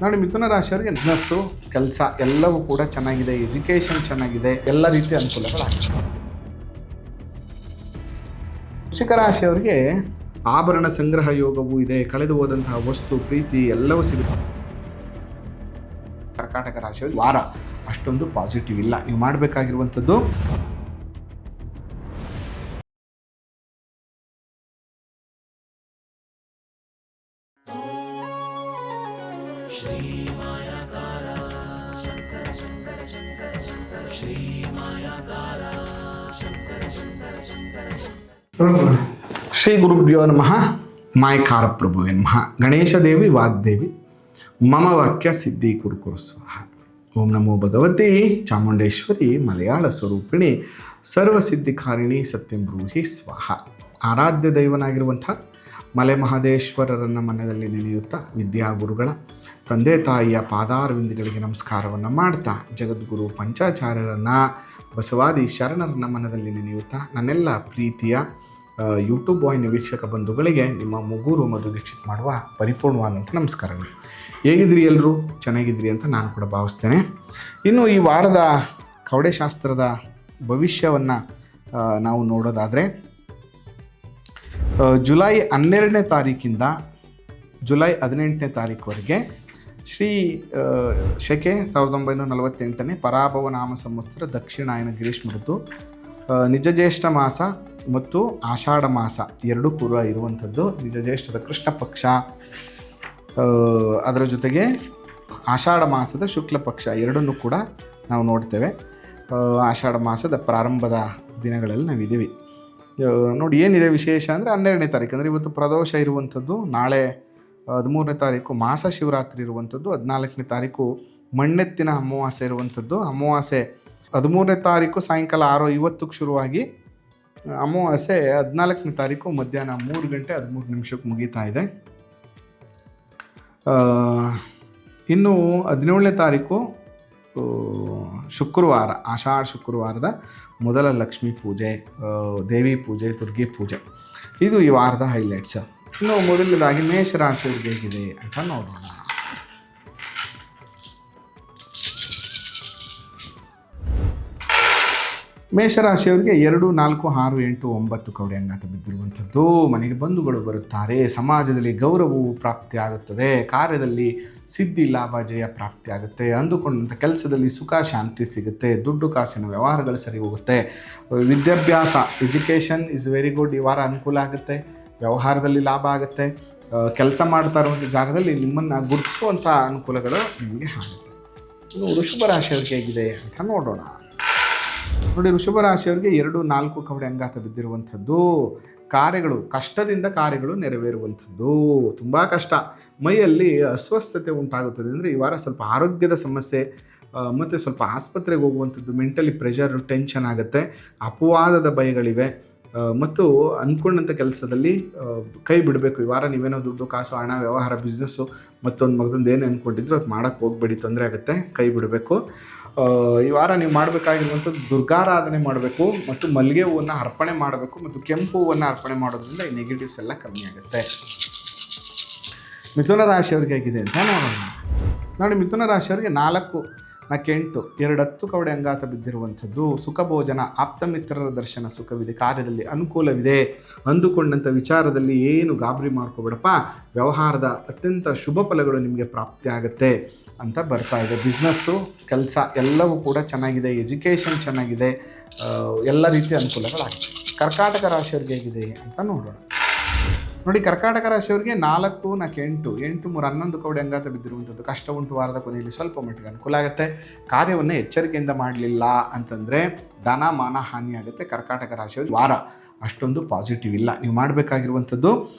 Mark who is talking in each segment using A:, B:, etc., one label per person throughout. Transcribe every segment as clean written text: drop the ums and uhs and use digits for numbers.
A: ನೋಡಿ, ಮಿಥುನ ರಾಶಿಯವರಿಗೆ ಬಿಸ್ನೆಸ್ಸು, ಕೆಲಸ ಎಲ್ಲವೂ ಕೂಡ ಚೆನ್ನಾಗಿದೆ, ಎಜುಕೇಷನ್ ಚೆನ್ನಾಗಿದೆ, ಎಲ್ಲ ರೀತಿಯ ಅನುಕೂಲಗಳಾಗಿದೆ. ವೃಶ್ಚಿಕ ರಾಶಿಯವರಿಗೆ ಆಭರಣ ಸಂಗ್ರಹ ಯೋಗವೂ ಇದೆ, ಕಳೆದು ಹೋದಂತಹ ವಸ್ತು, ಪ್ರೀತಿ ಎಲ್ಲವೂ ಸಿಗುತ್ತೆ. ಕರ್ಕಾಟಕ ರಾಶಿಯವರಿಗೆ ವಾರ ಅಷ್ಟೊಂದು ಪಾಸಿಟಿವ್ ಇಲ್ಲ. ನೀವು ಮಾಡಬೇಕಾಗಿರುವಂಥದ್ದು ಶ್ರೀ ಗುರುಭ್ಯೋ ನಮಃ. ಮಾಯಕಾರ ಪ್ರಭುವೇ ನಮಃ. ಗಣೇಶ ದೇವಿ ವಾಗ್ದೇವಿ ಮಮ ವಾಕ್ಯ ಸಿದ್ಧಿ ಕುರುಕುರು ಸ್ವಾಹ. ಓಂ ನಮೋ ಭಗವತಿ ಚಾಮುಂಡೇಶ್ವರಿ ಮಲಯಾಳ ಸ್ವರೂಪಿಣಿ ಸರ್ವಸಿದ್ಧಿಕಾರಿಣಿ ಸತ್ಯಂ ಬ್ರೂಹಿ ಸ್ವಾಹ. ಆರಾಧ್ಯ ದೈವನಾಗಿರುವಂಥ ಮಲೆ ಮಹದೇಶ್ವರರನ್ನು ಮನದಲ್ಲಿ ನೆನೆಯುತ್ತಾ ವಿದ್ಯಾಗುರುಗಳ ತಂದೆ ತಾಯಿಯ ಪಾದಾರವಿಂದಗಳಿಗೆ ನಮಸ್ಕಾರವನ್ನು ಮಾಡ್ತಾ ಜಗದ್ಗುರು ಪಂಚಾಚಾರ್ಯರನ್ನು ಬಸವಾದಿ ಶರಣರನ್ನ ಮನದಲ್ಲಿ ನೆನೆಯುತ್ತಾ ನನ್ನೆಲ್ಲ ಪ್ರೀತಿಯ ಯೂಟ್ಯೂಬ್ ವಾಹಿನಿ ವೀಕ್ಷಕ ಬಂಧುಗಳಿಗೆ ನಿಮ್ಮ ಮುಗೂರು ಮಧು ದೀಕ್ಷಿತ್ ಮಾಡುವ ಪರಿಪೂರ್ಣವಾದಂಥ ನಮಸ್ಕಾರಗಳು. ಹೇಗಿದ್ರಿ ಎಲ್ಲರೂ? ಚೆನ್ನಾಗಿದ್ರಿ ಅಂತ ನಾನು ಕೂಡ ಭಾವಿಸ್ತೇನೆ. ಇನ್ನು ಈ ವಾರದ ಕವಡೆಶಾಸ್ತ್ರದ ಭವಿಷ್ಯವನ್ನು ನಾವು ನೋಡೋದಾದರೆ, ಜುಲೈ 12ನೇ ತಾರೀಕಿಂದ ಜುಲೈ 18ನೇ ತಾರೀಕುವರೆಗೆ ಶ್ರೀ ಶಕೆ 1948ನೇ ಪರಾಭವ ನಾಮ ಸಂವತ್ಸರ ದಕ್ಷಿಣಾಯನ ಗ್ರೀಷ್ಮ ಋತು, ನಿಜಜ್ಯೇಷ್ಠ ಮಾಸ ಮತ್ತು ಆಷಾಢ ಮಾಸ ಎರಡೂ ಕೂಡ ಇರುವಂಥದ್ದು. ನಿಜಜ್ಯೇಷ್ಠದ ಕೃಷ್ಣ ಪಕ್ಷ, ಅದರ ಜೊತೆಗೆ ಆಷಾಢ ಮಾಸದ ಶುಕ್ಲ ಪಕ್ಷ ಎರಡನ್ನೂ ಕೂಡ ನಾವು ನೋಡ್ತೇವೆ. ಆಷಾಢ ಮಾಸದ ಪ್ರಾರಂಭದ ದಿನಗಳಲ್ಲಿ ನಾವಿದ್ದೀವಿ. ನೋಡಿ, ಏನಿದೆ ವಿಶೇಷ ಅಂದರೆ 12ನೇ ತಾರೀಕು ಅಂದರೆ ಇವತ್ತು ಪ್ರದೋಷ ಇರುವಂಥದ್ದು, ನಾಳೆ 13ನೇ ತಾರೀಕು ಮಾಸ ಶಿವರಾತ್ರಿ ಇರುವಂಥದ್ದು, 14ನೇ ತಾರೀಕು ಮಣ್ಣೆತ್ತಿನ ಅಮಾವಾಸ್ಯೆ ಇರುವಂಥದ್ದು. ಅಮಾವಾಸ್ಯೆ 13ನೇ ತಾರೀಕು ಸಾಯಂಕಾಲ 6:50ಕ್ಕೆ ಶುರುವಾಗಿ ಅಮಾವಾಸ್ಯೆ 14ನೇ ತಾರೀಕು ಮಧ್ಯಾಹ್ನ 3:13 ಮುಗೀತಾ ಇದೆ. ಇನ್ನು 17ನೇ ತಾರೀಕು ಶುಕ್ರವಾರ, ಆಷಾಢ ಶುಕ್ರವಾರದ ಮೊದಲ ಲಕ್ಷ್ಮೀ ಪೂಜೆ, ದೇವಿ ಪೂಜೆ, ದುರ್ಗಿ ಪೂಜೆ, ಇದು ಈ ವಾರದ ಹೈಲೈಟ್ಸ್. ಇನ್ನು ಮೊದಲನೇದಾಗಿ ಮೇಷರಾಶಿಯವರಿಗೆ ಹೇಗಿದೆ ಅಂತ ನೋಡೋಣ. ಮೇಷರಾಶಿಯವರಿಗೆ 2, 4, 6, 8, 9 ಕವಡೆ ಅಂಗಾತ ಬಿದ್ದಿರುವಂಥದ್ದು. ಮನೆಗೆ ಬಂಧುಗಳು ಬರುತ್ತಾರೆ, ಸಮಾಜದಲ್ಲಿ ಗೌರವವು ಪ್ರಾಪ್ತಿಯಾಗುತ್ತದೆ, ಕಾರ್ಯದಲ್ಲಿ ಸಿದ್ಧಿ ಲಾಭ ಜಯ ಪ್ರಾಪ್ತಿಯಾಗುತ್ತೆ, ಅಂದುಕೊಂಡಂಥ ಕೆಲಸದಲ್ಲಿ ಸುಖ ಶಾಂತಿ ಸಿಗುತ್ತೆ, ದುಡ್ಡು ಕಾಸಿನ ವ್ಯವಹಾರಗಳು ಸರಿ ಹೋಗುತ್ತೆ, ವಿದ್ಯಾಭ್ಯಾಸ ಎಜುಕೇಷನ್ ಇಸ್ ವೆರಿ ಗುಡ್, ಈ ವಾರ ಅನುಕೂಲ ಆಗುತ್ತೆ, ವ್ಯವಹಾರದಲ್ಲಿ ಲಾಭ ಆಗುತ್ತೆ, ಕೆಲಸ ಮಾಡ್ತಾ ಇರುವಂಥ ಜಾಗದಲ್ಲಿ ನಿಮ್ಮನ್ನು ಗುರುತಿಸುವಂಥ ಅನುಕೂಲಗಳು ನಿಮಗೆ ಆಗುತ್ತೆ. ಇನ್ನು ವೃಷಭ ರಾಶಿಯವರಿಗೆ ಹೇಗಿದೆ ಅಂತ ನೋಡೋಣ. ನೋಡಿ, ವೃಷಭ ರಾಶಿಯವರಿಗೆ 2, 4 ಕವಡೆ ಅಂಗಾತ ಬಿದ್ದಿರುವಂಥದ್ದು. ಕಾರ್ಯಗಳು, ಕಷ್ಟದಿಂದ ಕಾರ್ಯಗಳು ನೆರವೇರುವಂಥದ್ದು. ತುಂಬ ಕಷ್ಟ, ಮೈಯಲ್ಲಿ ಅಸ್ವಸ್ಥತೆ ಉಂಟಾಗುತ್ತದೆ. ಅಂದರೆ ಈ ವಾರ ಸ್ವಲ್ಪ ಆರೋಗ್ಯದ ಸಮಸ್ಯೆ ಮತ್ತು ಸ್ವಲ್ಪ ಆಸ್ಪತ್ರೆಗೆ ಹೋಗುವಂಥದ್ದು, ಮೆಂಟಲಿ ಪ್ರೆಷರ್, ಟೆನ್ಷನ್ ಆಗುತ್ತೆ, ಅಪವಾದದ ಭಯಗಳಿವೆ ಮತ್ತು ಅಂದ್ಕೊಂಡಂಥ ಕೆಲಸದಲ್ಲಿ ಕೈ ಬಿಡಬೇಕು. ಈ ವಾರ ನೀವೇನೋ ದುಡ್ಡು ಕಾಸು ಹಣ ವ್ಯವಹಾರ ಬಿಸ್ನೆಸ್ಸು ಮತ್ತೊಂದು ಏನು ಅಂದ್ಕೊಂಡಿದ್ರು ಅದು ಮಾಡೋಕ್ಕೆ ಹೋಗಬೇಡಿ, ತೊಂದರೆ ಆಗುತ್ತೆ, ಕೈ ಬಿಡಬೇಕು. ಈ ವಾರ ನೀವು ಮಾಡಬೇಕಾಗಿರುವಂಥದ್ದು ದುರ್ಗಾರಾಧನೆ ಮಾಡಬೇಕು ಮತ್ತು ಮಲ್ಲಿಗೆ ಹೂವನ್ನು ಅರ್ಪಣೆ ಮಾಡಬೇಕು ಮತ್ತು ಕೆಂಪು ಹೂವನ್ನು ಅರ್ಪಣೆ ಮಾಡೋದ್ರಿಂದ ಈ ನೆಗೆಟಿವ್ಸ್ ಎಲ್ಲ ಕಮ್ಮಿ ಆಗುತ್ತೆ. ಮಿಥುನ ರಾಶಿಯವ್ರಿಗೆ ಹೇಗಿದೆ ಅಂತ ನೋಡೋಣ. ನೋಡಿ, ಮಿಥುನ ರಾಶಿಯವರಿಗೆ 4, 8, 10 ಕವಡೆ ಅಂಗಾತ ಬಿದ್ದಿರುವಂಥದ್ದು. ಸುಖ ಭೋಜನ, ಆಪ್ತ ಮಿತ್ರರ ದರ್ಶನ ಸುಖವಿದೆ, ಕಾರ್ಯದಲ್ಲಿ ಅನುಕೂಲವಿದೆ, ಅಂದುಕೊಂಡಂಥ ವಿಚಾರದಲ್ಲಿ ಏನು ಗಾಬರಿ ಮಾಡ್ಕೋಬೇಡಪ್ಪ, ವ್ಯವಹಾರದ ಅತ್ಯಂತ ಶುಭ ಫಲಗಳು ನಿಮಗೆ ಪ್ರಾಪ್ತಿ ಆಗುತ್ತೆ ಅಂತ ಬರ್ತಾ ಇದೆ. ಬಿಸ್ನೆಸ್ಸು, ಕೆಲಸ ಎಲ್ಲವೂ ಕೂಡ ಚೆನ್ನಾಗಿದೆ, ಎಜುಕೇಷನ್ ಚೆನ್ನಾಗಿದೆ, ಎಲ್ಲ ರೀತಿಯ ಅನುಕೂಲಗಳಾಗಿದೆ. ಕರ್ಕಾಟಕ ರಾಶಿಯವರಿಗೆ ಹೇಗಿದೆ ಅಂತ ನೋಡೋಣ. ನೋಡಿ, ಕರ್ಕಾಟಕ ರಾಶಿಯವರಿಗೆ 4, 8, 8, 3, 11 ಕವಡೆ ಅಂಗಾತ ಬಿದ್ದಿರುವಂಥದ್ದು. ಕಷ್ಟ ಉಂಟು, ವಾರದ ಕೊನೆಯಲ್ಲಿ ಸ್ವಲ್ಪ ಮಟ್ಟಿಗೆ ಅನುಕೂಲ ಆಗುತ್ತೆ. ಕಾರ್ಯವನ್ನು ಎಚ್ಚರಿಕೆಯಿಂದ ಮಾಡಲಿಲ್ಲ ಅಂತಂದರೆ ಧನ ಮಾನ ಹಾನಿ ಆಗುತ್ತೆ. ಕರ್ಕಾಟಕ ರಾಶಿಯವರಿಗೆ ವಾರ ಅಷ್ಟೊಂದು ಪಾಸಿಟಿವ್ ಇಲ್ಲ. ನೀವು ಮಾಡಬೇಕಾಗಿರುವಂಥದ್ದು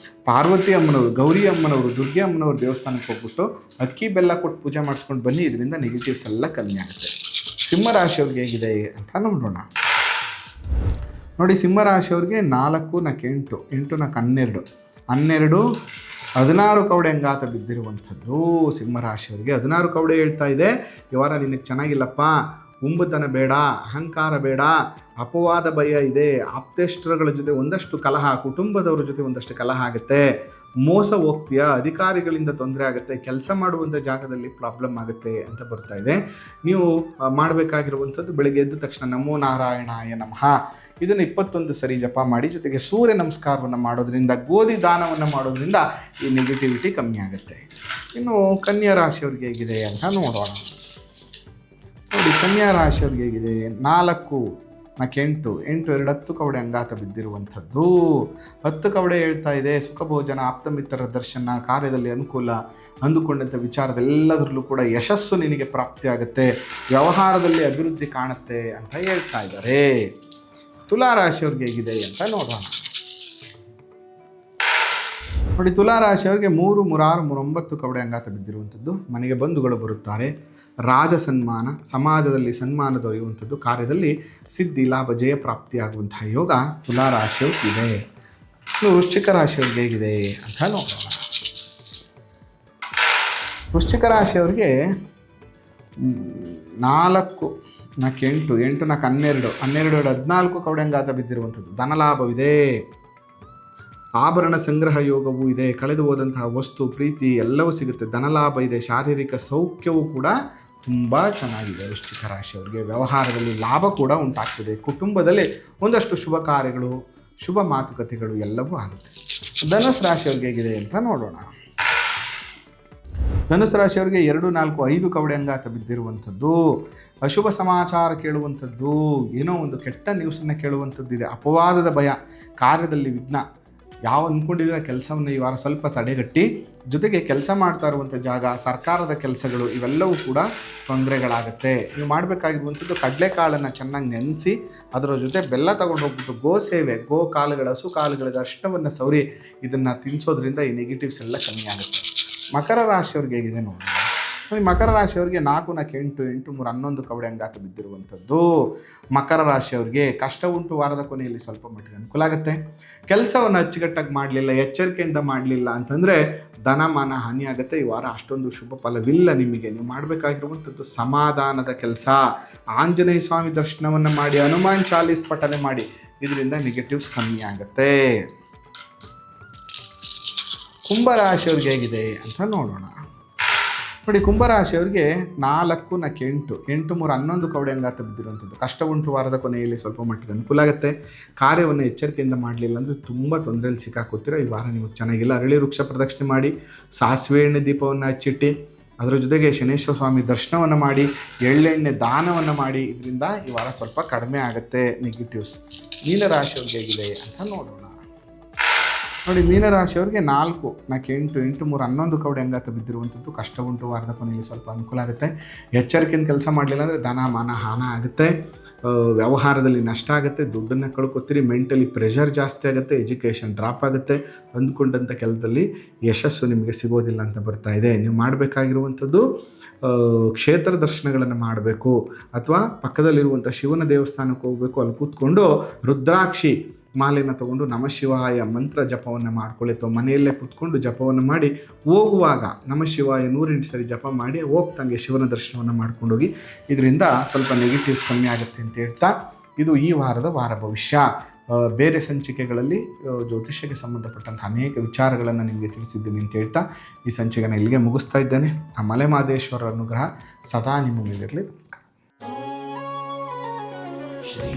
A: ಪಾರ್ವತಿ ಅಮ್ಮನವರು, ಗೌರಿ ಅಮ್ಮನವರು, ದುರ್ಗಿ ಅಮ್ಮನವರು ದೇವಸ್ಥಾನಕ್ಕೆ ಹೋಗ್ಬಿಟ್ಟು ಅಕ್ಕಿ ಬೆಲ್ಲ ಕೊಟ್ಟು ಪೂಜೆ ಮಾಡಿಸ್ಕೊಂಡು ಬನ್ನಿ, ಇದರಿಂದ ನೆಗೆಟಿವ್ಸ್ ಎಲ್ಲ ಕಮ್ಮಿ ಆಗುತ್ತೆ. ಸಿಂಹರಾಶಿಯವ್ರಿಗೆ ಹೇಗಿದೆ ಅಂತ ನೋಡೋಣ. ನೋಡಿ, ಸಿಂಹರಾಶಿಯವ್ರಿಗೆ 4, 8, 8, 12, 16 ಕವಡೆ ಅಂಗಾತ ಬಿದ್ದಿರುವಂಥದ್ದು. ಸಿಂಹರಾಶಿಯವರಿಗೆ 16 ಕವಡೆ ಹೇಳ್ತಾ ಇದೆ, ಈ ವಾರ ನಿನಗೆ ಚೆನ್ನಾಗಿಲ್ಲಪ್ಪ, ಉಂಬತನ ಬೇಡ, ಅಹಂಕಾರ ಬೇಡ, ಅಪವಾದ ಭಯ ಇದೆ, ಆಪ್ತೇಷ್ಟರಗಳ ಜೊತೆ ಒಂದಷ್ಟು ಕಲಹ, ಕುಟುಂಬದವ್ರ ಜೊತೆ ಒಂದಷ್ಟು ಕಲಹ ಆಗುತ್ತೆ, ಮೋಸ ಹೋಗ್ತೀಯ, ಅಧಿಕಾರಿಗಳಿಂದ ತೊಂದರೆ ಆಗುತ್ತೆ, ಕೆಲಸ ಮಾಡುವಂಥ ಜಾಗದಲ್ಲಿ ಪ್ರಾಬ್ಲಮ್ ಆಗುತ್ತೆ ಅಂತ ಬರ್ತಾ ಇದೆ. ನೀವು ಮಾಡಬೇಕಾಗಿರುವಂಥದ್ದು ಬೆಳಗ್ಗೆ ಎದ್ದ ತಕ್ಷಣ ನಮೋ ನಾರಾಯಣಾಯ ನಮಃ ಇದನ್ನು 21 ಸರಿ ಜಪ ಮಾಡಿ, ಜೊತೆಗೆ ಸೂರ್ಯ ನಮಸ್ಕಾರವನ್ನು ಮಾಡೋದ್ರಿಂದ, ಗೋಧಿ ದಾನವನ್ನು ಮಾಡೋದ್ರಿಂದ ಈ ನೆಗೆಟಿವಿಟಿ ಕಮ್ಮಿ ಆಗುತ್ತೆ. ಇನ್ನು ಕನ್ಯಾ ರಾಶಿಯವ್ರಿಗೆ ಹೇಗಿದೆ ಅಂತ ನೋಡೋಣ. ನೋಡಿ, ಕನ್ಯಾ ರಾಶಿಯವ್ರಿಗೆ ಹೇಗಿದೆ, 4 8 8 2 10 ಕವಡೆ ಅಂಗಾತ ಬಿದ್ದಿರುವಂಥದ್ದು. 10 ಕವಡೆ ಹೇಳ್ತಾ ಇದೆ ಸುಖ ಭೋಜನ, ಆಪ್ತಮಿತ್ರರ ದರ್ಶನ, ಕಾರ್ಯದಲ್ಲಿ ಅನುಕೂಲ, ಅಂದುಕೊಂಡಂಥ ವಿಚಾರದೆಲ್ಲದರಲ್ಲೂ ಕೂಡ ಯಶಸ್ಸು ನಿನಗೆ ಪ್ರಾಪ್ತಿಯಾಗುತ್ತೆ, ವ್ಯವಹಾರದಲ್ಲಿ ಅಭಿವೃದ್ಧಿ ಕಾಣುತ್ತೆ ಅಂತ ಹೇಳ್ತಾ ಇದ್ದಾರೆ. ತುಲಾ ರಾಶಿಯವ್ರಿಗೆ ಹೇಗಿದೆ ಅಂತ ನೋಡೋಣ. ನೋಡಿ, ತುಲಾ ರಾಶಿಯವ್ರಿಗೆ 3 3 6 9 ಕವಡೆ ಅಂಗಾತ ಬಿದ್ದಿರುವಂಥದ್ದು. ಮನೆಗೆ ಬಂಧುಗಳು ಬರುತ್ತಾರೆ, ರಾಜ ಸನ್ಮಾನ, ಸಮಾಜದಲ್ಲಿ ಸನ್ಮಾನ ದೊರೆಯುವಂಥದ್ದು, ಕಾರ್ಯದಲ್ಲಿ ಸಿದ್ಧಿ ಲಾಭ ಜಯ ಪ್ರಾಪ್ತಿಯಾಗುವಂತಹ ಯೋಗ ತುಲಾ ರಾಶಿಯವ್ರಿಗಿದೆ. ಇನ್ನು ವೃಶ್ಚಿಕ ರಾಶಿಯವ್ರಿಗೆ ಹೇಗಿದೆ ಅಂತ ನೋಡೋಣ. ವೃಶ್ಚಿಕ ರಾಶಿಯವ್ರಿಗೆ 4 8 8 4 12 14 ಕವಡೆ ಅಂಗಾತ ಬಿದ್ದಿರುವಂಥದ್ದು. ಧನಲಾಭವಿದೆ, ಆಭರಣ ಸಂಗ್ರಹ ಯೋಗವೂ ಇದೆ, ಕಳೆದು ಹೋದಂತಹ ವಸ್ತು ಪ್ರೀತಿ ಎಲ್ಲವೂ ಸಿಗುತ್ತೆ, ಧನಲಾಭ ಇದೆ, ಶಾರೀರಿಕ ಸೌಖ್ಯವೂ ಕೂಡ ತುಂಬ ಚೆನ್ನಾಗಿದೆ. ವೃಶ್ಚಿಕ ರಾಶಿಯವರಿಗೆ ವ್ಯವಹಾರದಲ್ಲಿ ಲಾಭ ಕೂಡ ಉಂಟಾಗ್ತದೆ, ಕುಟುಂಬದಲ್ಲಿ ಒಂದಷ್ಟು ಶುಭ ಕಾರ್ಯಗಳು, ಶುಭ ಮಾತುಕತೆಗಳು ಎಲ್ಲವೂ ಆಗುತ್ತೆ. ಧನುಸ್ ರಾಶಿಯವ್ರಿಗೆ ಹೇಗಿದೆ ಅಂತ ನೋಡೋಣ. ಧನುಸ್ ರಾಶಿಯವರಿಗೆ 2 4 5 ಕವಡೆ ಅಂಗಾತ ಬಿದ್ದಿರುವಂಥದ್ದು. ಅಶುಭ ಸಮಾಚಾರ ಕೇಳುವಂಥದ್ದು, ಏನೋ ಒಂದು ಕೆಟ್ಟ ನ್ಯೂಸನ್ನು ಕೇಳುವಂಥದ್ದಿದೆ, ಅಪವಾದದ ಭಯ, ಕಾರ್ಯದಲ್ಲಿ ವಿಘ್ನ, ಯಾವ ಅಂದ್ಕೊಂಡಿದ್ರೆ ಕೆಲಸವನ್ನು ಈ ವಾರ ಸ್ವಲ್ಪ ತಡೆಗಟ್ಟಿ, ಜೊತೆಗೆ ಕೆಲಸ ಮಾಡ್ತಾ ಇರುವಂಥ ಜಾಗ, ಸರ್ಕಾರದ ಕೆಲಸಗಳು ಇವೆಲ್ಲವೂ ಕೂಡ ತೊಂದರೆಗಳಾಗುತ್ತೆ. ನೀವು ಮಾಡಬೇಕಾಗಿರುವಂಥದ್ದು ಕಡಲೆಕಾಳನ್ನು ಚೆನ್ನಾಗಿ ನೆನೆಸಿ ಅದರ ಜೊತೆ ಬೆಲ್ಲ ತಗೊಂಡು ಹೋಗ್ಬಿಟ್ಟು ಗೋ ಸೇವೆ, ಗೋ ಕಾಲುಗಳ ಹಸು ಕಾಲುಗಳಿಗೆ ಅರ್ಶನವನ್ನು ಸವರಿ ಇದನ್ನು ತಿನ್ನಿಸೋದ್ರಿಂದ ಈ ನೆಗೆಟಿವ್ಸ್ ಎಲ್ಲ ಕಮ್ಮಿ ಆಗುತ್ತೆ. ಮಕರ ರಾಶಿಯವ್ರಿಗೆ ಹೇಗಿದೆ ನೋಡಿ. ಮಕರ ರಾಶಿಯವ್ರಿಗೆ 4 8 8 3 11 ಕವಡೆ ಅಂಗಾತ ಬಿದ್ದಿರುವಂಥದ್ದು. ಮಕರ ರಾಶಿಯವ್ರಿಗೆ ಕಷ್ಟ ಉಂಟು, ವಾರದ ಕೊನೆಯಲ್ಲಿ ಸ್ವಲ್ಪ ಮಟ್ಟಿಗೆ ಅನುಕೂಲ ಆಗುತ್ತೆ. ಕೆಲಸವನ್ನು ಅಚ್ಚುಕಟ್ಟಾಗಿ ಮಾಡಲಿಲ್ಲ, ಎಚ್ಚರಿಕೆಯಿಂದ ಮಾಡಲಿಲ್ಲ ಅಂತಂದರೆ ಧನಮಾನ ಹಾನಿ ಆಗುತ್ತೆ. ಈ ವಾರ ಅಷ್ಟೊಂದು ಶುಭ ಫಲವಿಲ್ಲ ನಿಮಗೆ. ನೀವು ಮಾಡಬೇಕಾಗಿರುವಂಥದ್ದು ಸಮಾಧಾನದ ಕೆಲಸ, ಆಂಜನೇಯ ಸ್ವಾಮಿ ದರ್ಶನವನ್ನು ಮಾಡಿ, ಹನುಮಾನ್ ಚಾಲೀಸ್ ಪಠನೆ ಮಾಡಿ, ಇದರಿಂದ ನೆಗೆಟಿವ್ಸ್ ಕಮ್ಮಿ ಆಗುತ್ತೆ. ಕುಂಭರಾಶಿಯವ್ರಿಗೆ ಹೇಗಿದೆ ಅಂತ ನೋಡೋಣ. ನೋಡಿ, ಕುಂಭರಾಶಿಯವ್ರಿಗೆ 4 8 8 3 11 ಕವಡೆ ಅಂಗಾತ ಬಿದ್ದಿರುವಂಥದ್ದು. ಕಷ್ಟ ಉಂಟು, ವಾರದ ಕೊನೆಯಲ್ಲಿ ಸ್ವಲ್ಪ ಮಟ್ಟಿಗೆ ಅನುಕೂಲ ಆಗುತ್ತೆ. ಕಾರ್ಯವನ್ನು ಎಚ್ಚರಿಕೆಯಿಂದ ಮಾಡಲಿಲ್ಲ ಅಂದರೆ ತುಂಬ ತೊಂದರೆಯಲ್ಲಿ ಸಿಕ್ಕಾಕೋತೀರ. ಈ ವಾರ ನಿಮಗೆ ಚೆನ್ನಾಗಿಲ್ಲ. ಅರಳಿ ವೃಕ್ಷ ಪ್ರದಕ್ಷಿಣೆ ಮಾಡಿ, ಸಾಸಿವೆ ಎಣ್ಣೆ ದೀಪವನ್ನು ಹಚ್ಚಿಟ್ಟು, ಅದರ ಜೊತೆಗೆ ಶನೇಶ್ವರ ಸ್ವಾಮಿ ದರ್ಶನವನ್ನು ಮಾಡಿ, ಎಳ್ಳೆಣ್ಣೆ ದಾನವನ್ನು ಮಾಡಿ, ಇದರಿಂದ ಈ ವಾರ ಸ್ವಲ್ಪ ಕಡಿಮೆ ಆಗುತ್ತೆ ನೆಗೆಟಿವ್ಸ್. ಮೀನರಾಶಿಯವ್ರಿಗೆ ಹೇಗಿದೆ ಅಂತ ನೋಡೋಣ. ನೋಡಿ, ಮೀನರಾಶಿಯವ್ರಿಗೆ 4 8 8 3 11 ಕವಡೆ ಅಂಗಾತ ಬಿದ್ದಿರುವಂಥದ್ದು. ಕಷ್ಟ ಉಂಟು, ವಾರದ ಕೊನೆಯಲ್ಲಿ ಸ್ವಲ್ಪ ಅನುಕೂಲ ಆಗುತ್ತೆ. ಎಚ್ಚರಿಕೆಯಿಂದ ಕೆಲಸ ಮಾಡಲಿಲ್ಲ ಅಂದರೆ ಧನ ಮಾನ ಹಾನ ಆಗುತ್ತೆ, ವ್ಯವಹಾರದಲ್ಲಿ ನಷ್ಟ ಆಗುತ್ತೆ, ದುಡ್ಡನ್ನು ಕಳ್ಕೊತೀರಿ, ಮೆಂಟಲಿ ಪ್ರೆಷರ್ ಜಾಸ್ತಿ ಆಗುತ್ತೆ, ಎಜುಕೇಷನ್ ಡ್ರಾಪ್ ಆಗುತ್ತೆ, ಅಂದ್ಕೊಂಡಂಥ ಕೆಲಸದಲ್ಲಿ ಯಶಸ್ಸು ನಿಮಗೆ ಸಿಗೋದಿಲ್ಲ ಅಂತ ಬರ್ತಾ ಇದೆ. ನೀವು ಮಾಡಬೇಕಾಗಿರುವಂಥದ್ದು ಕ್ಷೇತ್ರ ದರ್ಶನಗಳನ್ನು ಮಾಡಬೇಕು, ಅಥವಾ ಪಕ್ಕದಲ್ಲಿರುವಂಥ ಶಿವನ ದೇವಸ್ಥಾನಕ್ಕೆ ಹೋಗಬೇಕು. ಅಲ್ಲಿ ಕೂತ್ಕೊಂಡು ರುದ್ರಾಕ್ಷಿ ಮಾಲೆಯನ್ನು ತೊಗೊಂಡು ನಮಃಶಿವಾಯ ಮಂತ್ರ ಜಪವನ್ನು ಮಾಡ್ಕೊಳ್ಳಿ, ಅಥವಾ ಮನೆಯಲ್ಲೇ ಕೂತ್ಕೊಂಡು ಜಪವನ್ನು ಮಾಡಿ, ಹೋಗುವಾಗ ನಮಃಶಿವಾಯ 108 ಸರಿ ಜಪ ಮಾಡಿ ಹೋಗ್ತಂಗೆ ಶಿವನ ದರ್ಶನವನ್ನು ಮಾಡ್ಕೊಂಡೋಗಿ. ಇದರಿಂದ ಸ್ವಲ್ಪ ನೆಗೆಟಿವ್ಸ್ ಕಮ್ಮಿ ಆಗುತ್ತೆ ಅಂತ ಹೇಳ್ತಾ, ಇದು ಈ ವಾರದ ವಾರ ಭವಿಷ್ಯ. ಬೇರೆ ಸಂಚಿಕೆಗಳಲ್ಲಿ ಜ್ಯೋತಿಷ್ಯಕ್ಕೆ ಸಂಬಂಧಪಟ್ಟಂಥ ಅನೇಕ ವಿಚಾರಗಳನ್ನು ನಿಮಗೆ ತಿಳಿಸಿದ್ದೀನಿ ಅಂತ ಹೇಳ್ತಾ ಈ ಸಂಚಿಕೆನ ಇಲ್ಲಿಗೆ ಮುಗಿಸ್ತಾ ಇದ್ದೇನೆ. ಆ ಮಲೆಮಹದೇಶ್ವರರ ಅನುಗ್ರಹ ಸದಾ ನಿಮ್ಮ ಮೇಲಿರಲಿ. ಶ್ರೀ